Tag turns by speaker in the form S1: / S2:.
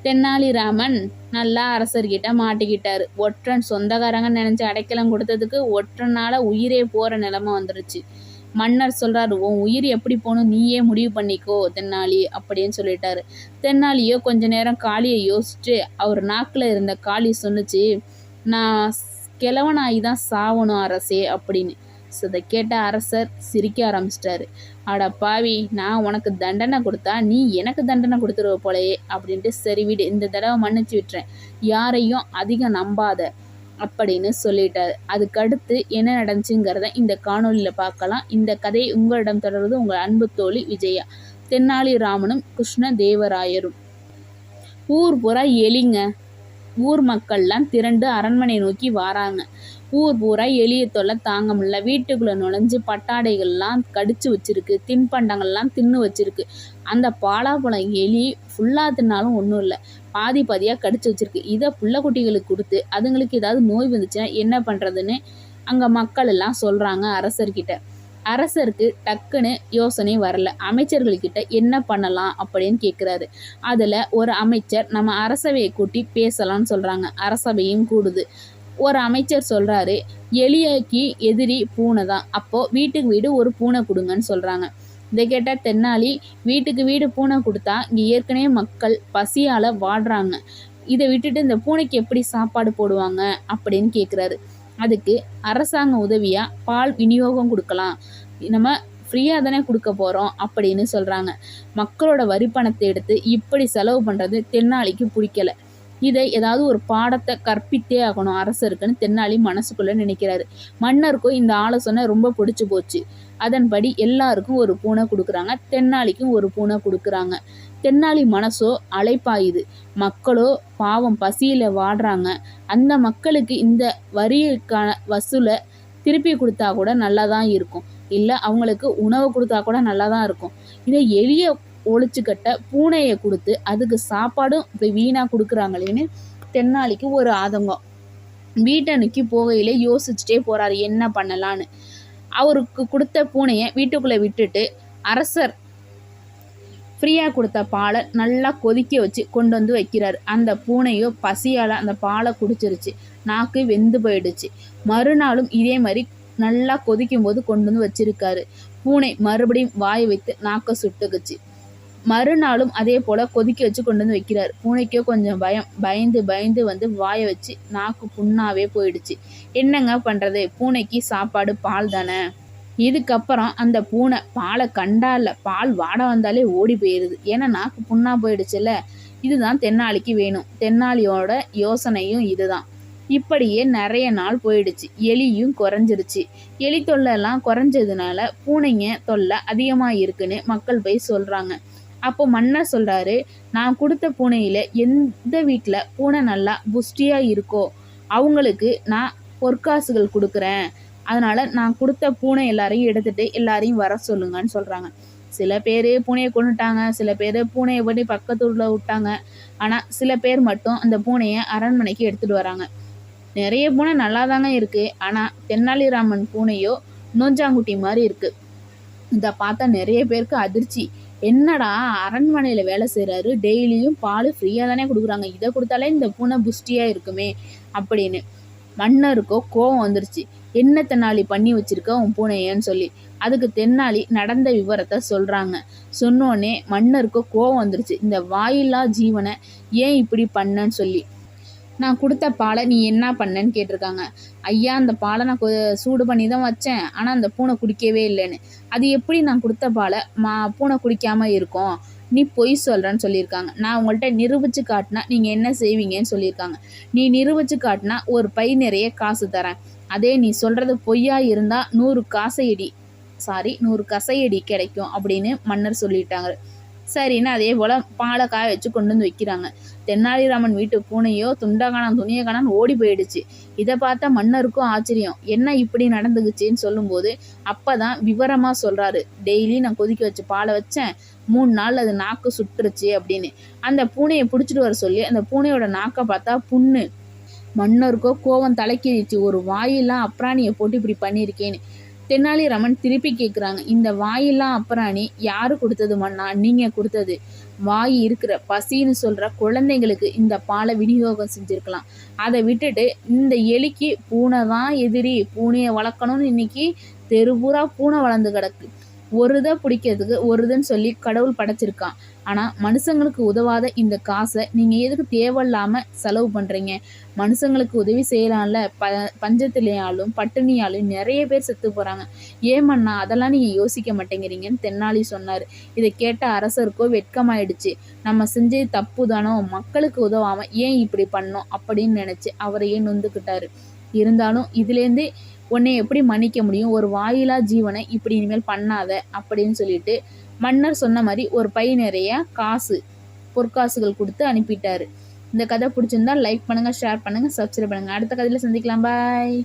S1: தென்னாலிராமன் நல்லா அரசர்கிட்ட மாட்டிக்கிட்டாரு. ஒற்றன் சொந்தக்காரங்க நினைச்சு அடைக்கலம் கொடுத்ததுக்கு ஒற்றனால உயிரே போற நிலைமை வந்துருச்சு. மன்னர் சொல்றாரு, உன் உயிர் எப்படி போகணும் நீயே முடிவு பண்ணிக்கோ தென்னாலி அப்படின்னு சொல்லிட்டாரு. தென்னாலியோ கொஞ்ச நேரம் காளியை யோசிச்சுட்டு அவர் நாக்குல இருந்த காளி சொன்னுச்சு, நான் கிழவனாகி தான் சாவணும் அரசே அப்படின்னு. இதை கேட்ட அரசர் சிரிக்க ஆரம்பிச்சிட்டாரு. அட பாவி, நான் உனக்கு தண்டனை கொடுத்தா நீ எனக்கு தண்டனை கொடுத்துருவ போலையே அப்படின்ட்டு, சரி விடு, இந்த தடவை மன்னிச்சு விட்டுறேன், யாரையும் அதிகம் நம்பாத அப்படின்னு சொல்லிட்டாரு. அதுக்கடுத்து என்ன நடந்துச்சுங்கிறத இந்த காணொலியில் பார்க்கலாம். இந்த கதையை உங்களிடம் தொடர்வது உங்கள் அன்பு தோழி விஜயா. தென்னாலிராமனும் கிருஷ்ண தேவராயரும். ஊர் பூரா எலிங்க. ஊர் மக்கள்லாம் திரண்டு அரண்மனை நோக்கி வராங்க. ஊர் பூரா எலிய தொல்லை தாங்க முடியல. வீட்டுக்குள்ளே நுழைஞ்சு பட்டாடைகள்லாம் கடிச்சு வச்சிருக்கு, தின்பண்டங்கள்லாம் தின்னு வச்சிருக்கு. அந்த பாலாப்பழம் எலி ஃபுல்லாக தின்னாலும் ஒன்றும் இல்லை, பாதி பாதியாக கடிச்சு வச்சிருக்கு. இதை புள்ளக்குட்டிகளுக்கு கொடுத்து அதுங்களுக்கு ஏதாவது நோய் வந்துச்சுன்னா என்ன பண்ணுறதுன்னு அங்கே மக்கள் எல்லாம் சொல்கிறாங்க அரசர்கிட்ட. அரசருக்கு டக்குன்னு யோசனை வரல. அமைச்சர்கள்கிட்ட என்ன பண்ணலாம் அப்படின்னு கேட்குறாரு. அதில் ஒரு அமைச்சர் நம்ம அரசவையை கூட்டி பேசலாம்னு சொல்கிறாங்க. அரசவையும் கூடுது. ஒரு அமைச்சர் சொல்கிறாரு, எலியக்கு எதிரி பூனை தான், அப்போது வீட்டுக்கு வீடு ஒரு பூனை கொடுங்கன்னு சொல்கிறாங்க. இதை கேட்டால் தென்னாலி, வீட்டுக்கு வீடு பூனை கொடுத்தா இங்கே ஏற்கனவே மக்கள் பசியால் வாடுறாங்க, இதை விட்டுட்டு இந்த பூனைக்கு எப்படி சாப்பாடு போடுவாங்க அப்படின்னு கேட்குறாரு. அதுக்கு அரசாங்க உதவியாக பால் விநியோகம் கொடுக்கலாம், நம்ம ஃப்ரீயாக தானே கொடுக்க போகிறோம் அப்படின்னு சொல்கிறாங்க. மக்களோட வரி பணத்தை எடுத்து இப்படி செலவு பண்ணுறது தென்னாலிக்கு பிடிக்கல. இதை ஏதாவது ஒரு பாடத்தை கற்பித்தே ஆகணும் அரசருக்குன்னு தென்னாலி மனசுக்குள்ளே நினைக்கிறாரு. மன்னருக்கும் இந்த ஆலோசனை ரொம்ப பிடிச்சி போச்சு. அதன்படி எல்லாருக்கும் ஒரு பூனை கொடுக்குறாங்க, தென்னாலிக்கும் ஒரு பூனை கொடுக்குறாங்க. தென்னாலி மனசோ அலைப்பாயுது. மக்களோ பாவம் பசியில் வாடுறாங்க. அந்த மக்களுக்கு இந்த வரிக்கான வசூலை திருப்பி கொடுத்தா கூட நல்லா தான் இருக்கும், இல்லை அவங்களுக்கு உணவு கொடுத்தா கூட நல்லா தான் இருக்கும். இதை எளிய ஒழிச்சுக்கட்ட பூனையை கொடுத்து அதுக்கு சாப்பாடும் இப்போ வீணாக கொடுக்குறாங்களேன்னு தென்னாலிக்கு ஒரு ஆதங்கம். வீட்டை நோக்கி போகையிலே யோசிச்சுட்டே போகிறாரு என்ன பண்ணலான்னு. அவருக்கு கொடுத்த பூனையை வீட்டுக்குள்ளே விட்டுட்டு அரசர் ஃப்ரீயாக கொடுத்த பாலை நல்லா கொதிக்க வச்சு கொண்டு வந்து வைக்கிறாரு. அந்த பூனையோ பசியால் அந்த பாலை குடிச்சிருச்சு, நாக்கு வெந்து போயிடுச்சு. மறுநாளும் இதே மாதிரி நல்லா கொதிக்கும் போது கொண்டு வந்து வச்சிருக்காரு. பூனை மறுபடியும் வாயை வைத்து நாக்கை சுட்டுக்குச்சு. மறுநாளும் அதே போல் கொதிக்க வச்சு கொண்டு வந்து வைக்கிறார். பூனைக்கோ கொஞ்சம் பயந்து வந்து வாயை வச்சு நாக்கு புண்ணாவே போயிடுச்சு. என்னங்க பண்ணுறது, பூனைக்கு சாப்பாடு பால் தானே. இதுக்கப்புறம் அந்த பூனை பாலை கண்டால பால் வாட வந்தாலே ஓடி போயிடுது, ஏன்னா நாக்கு புண்ணா போயிடுச்சுல்ல. இதுதான் தென்னாலிக்கு வேணும். தென்னாலியோட யோசனையும் இதுதான். இப்படியே நிறைய நாள் போயிடுச்சு. எலியும் குறைஞ்சிருச்சு. எலி தொல்லைலாம் குறைஞ்சதுனால பூனைங்க தொல்லை அதிகமாக இருக்குன்னு மக்கள் போய் சொல்கிறாங்க. அப்போ மன்னர் சொல்கிறாரு, நான் கொடுத்த பூனையில் எந்த வீட்டில் பூனை நல்லா புஷ்டியாக இருக்கோ அவங்களுக்கு நான் பொற்காசுகள் கொடுக்குறேன், அதனால் நான் கொடுத்த பூனை எல்லாரையும் எடுத்துகிட்டு எல்லாரையும் வர சொல்லுங்கன்னு சொல்கிறாங்க. சில பேர் பூனையை கொண்டுட்டாங்க, சில பேர் பூனையை பற்றி பக்கத்தூரில் விட்டாங்க. ஆனால் சில பேர் மட்டும் அந்த பூனையை அரண்மனைக்கு எடுத்துகிட்டு வராங்க. நிறைய பூனை நல்லா தாங்க இருக்குது, ஆனால் தென்னாலிராமன் பூனையோ நோஞ்சாங்குட்டி மாதிரி இருக்குது. இதை பார்த்தா நிறைய பேருக்கு அதிர்ச்சி. என்னடா அரண்மனையில் வேலை செய்கிறாரு, டெய்லியும் பால் ஃப்ரீயாக தானே கொடுக்குறாங்க, இதை கொடுத்தாலே இந்த பூனை புஷ்டியாக இருக்குமே அப்படின்னு. மன்னருக்கோ கோவம் வந்துருச்சு. என்ன தென்னாலி பண்ணி வச்சிருக்க உன் பூனையன்னு சொல்லி. அதுக்கு தென்னாலி நடந்த விவரத்தை சொல்கிறாங்க. சொன்னோடனே மன்னருக்கோ கோவம் வந்துருச்சு. இந்த வாயில்லா ஜீவனை ஏன் இப்படி பண்ணன்னு சொல்லி. நான் கொடுத்த பாலை நீ என்ன பண்ணேன்னு கேட்டிருக்காங்க. ஐயா, அந்த பாலை நான் சூடு பண்ணி தான் வச்சேன், ஆனால் அந்த பூனை குடிக்கவே இல்லைன்னு. அது எப்படி நான் கொடுத்த பாலை பூனை குடிக்காமல் இருக்கும், நீ பொய் சொல்கிறேன்னு சொல்லியிருக்காங்க. நான் உங்கள்கிட்ட நிரூபித்து காட்டினா நீங்கள் என்ன செய்வீங்கன்னு சொல்லியிருக்காங்க. நீ நிரூபித்து காட்டினா ஒரு பை நிறைய காசு தரேன், அதே நீ சொல்கிறது பொய்யா இருந்தால் 100 கசையடி கிடைக்கும் அப்படின்னு மன்னர் சொல்லிட்டாங்க. சரின்னு அதே போல் பாலை காய வச்சு கொண்டு வந்து வைக்கிறாங்க. தென்னாலிராமன் வீட்டு பூனையோ துண்டகானான் துணியகானான் ஓடி போயிடுச்சு. இதை பார்த்தா மன்னருக்கும் ஆச்சரியம், என்ன இப்படி நடந்துக்குச்சின்னு சொல்லும்போது அப்போ தான் விவரமாக சொல்கிறாரு. டெய்லி நான் கொதிக்க வச்சு பாலை வச்சேன், 3 நாள் அது நாக்கு சுட்டுருச்சு அப்படின்னு. அந்த பூனையை பிடிச்சிட்டு வர சொல்லி அந்த பூனையோட நாக்கை பார்த்தா புண்ணு. மன்னருக்கோ கோவம் தலைக்கிடுச்சு. ஒரு வாயிலாம் அப்ராணியை போட்டு இப்படி பண்ணியிருக்கேன்னு. தென்னாலிராமன் திருப்பி கேட்குறாங்க, இந்த வாயிலாம் அப்ராணி யாரு கொடுத்தது மன்னா? நீங்கள் கொடுத்தது. வாய் இருக்கிற பசின்னு சொல்கிற குழந்தைங்களுக்கு இந்த பாலை விநியோகம் செஞ்சுருக்கலாம். அதை விட்டுட்டு இந்த எலிக்கு பூனை தான் எதிரி, பூனையை வளர்க்கணும்னு இன்னைக்கு தெருபூரா பூனை வளர்ந்து கிடக்கு. ஒரு இதை பிடிக்கிறதுக்கு ஒரு இதுன்னு சொல்லி கடவுள் படைச்சிருக்கான். ஆனால் மனுஷங்களுக்கு உதவாத இந்த காசை நீங்கள் எதுக்கு தேவையில்லாமல் செலவு பண்ணுறீங்க? மனுஷங்களுக்கு உதவி செய்யலாம்ல. பஞ்சத்திலேயாலும் பட்டினியாலும் நிறைய பேர் செத்து போகிறாங்க. ஏமண்ணா அதெல்லாம் நீங்கள் யோசிக்க மாட்டேங்கிறீங்கன்னு தென்னாலி சொன்னார். இதை கேட்ட அரசருக்கோ வெட்கமாயிடுச்சு. நம்ம செஞ்சது தப்பு தானோ, மக்களுக்கு உதவாமல் ஏன் இப்படி பண்ணோம் அப்படின்னு நினச்சி அவரையே நொந்துக்கிட்டாரு. இருந்தாலும் இதுலேருந்து உன்னை எப்படி மன்னிக்க முடியும்? ஒரு வாயிலா ஜீவனை இப்படி இனிமேல் பண்ணாத அப்படின்னு சொல்லிட்டு மன்னர் சொன்ன மாதிரி ஒரு பை நிறைய பொற்காசுகள் கொடுத்து அனுப்பிட்டாரு. இந்த கதை பிடிச்சிருந்தா லைக் பண்ணுங்க, ஷேர் பண்ணுங்க, சப்ஸ்கிரைப் பண்ணுங்க. அடுத்த கதையில சந்திக்கலாம். பாய்.